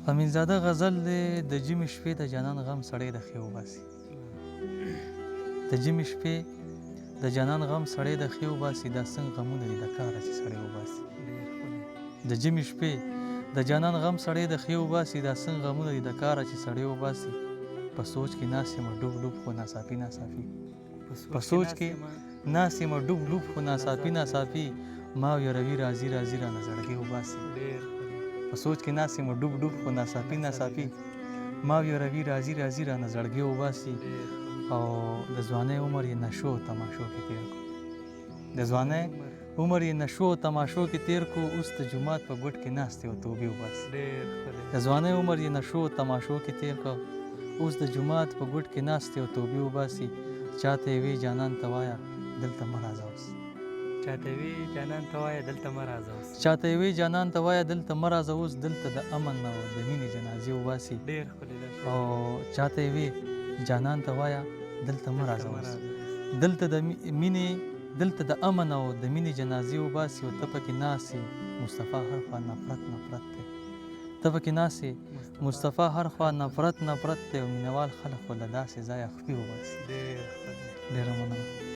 امینزاده غزل دی د ژمي شپې د جانان غم سړی د خیه وباسي. د ژمي شپې د جانان غم سړی د خیه وباسي، دا څنګه غمونه دي د کاره چې سړی وباسي. د ژمي شپې د جانان غم سړی د خیه وباسي، دا څنګه غمونه دي د کاره چې سړی وباسي. په سوچ کې ناست یم ډوب ډوب خو ناڅاپي ناڅاپي، په سوچ کې ناست یم ډوب ډوب خو ناڅاپي ناڅاپي، ما ویروي راځي راځي رانه زړګی وباسي. په سوچ کې ناست یم ډوب ډوب خو ناڅاپي ناڅاپي، ما ویروي راځي راځي رانه زړګی وباسي. او د ځوانۍ عمر یې نشو او تماشو کې تیر کړو، د ځوانۍ عمر یې نشو او تماشو کې تیر کو، اوس د جومات په ګوټ کې ناست او توبې وباسي. د ځوانۍ عمر یې نشو او تماشو کې تیر کو، اوس د جومات په ګوټ کې ناست او توبې وباسي. چاته یې وی جانان ته وایه دلته مه راځه اوس، چاته یې وی جانان ته وایه دلته مه راځه اوس، چاته یې وی جانان ته وایه دلته مه راځه اوس، دلته د امن او د مینې جنازې وباسي. ډېر ښکلی ده. او چاته یې وی جانان ته وایه دلته مه راځه اوس، دلته د مینې دلته د امن او د مینې جنازې وباسي. او ته پکې ناست یې مصطفی هر خوا نفرت نفرت دی، ته پکې ناست یې مصطفی هر خوا نفرت نفرت دی، او مینهوال خلک خو له داسې ځایه خپې وباسي. ډېر ښکلی. ډېره مننه.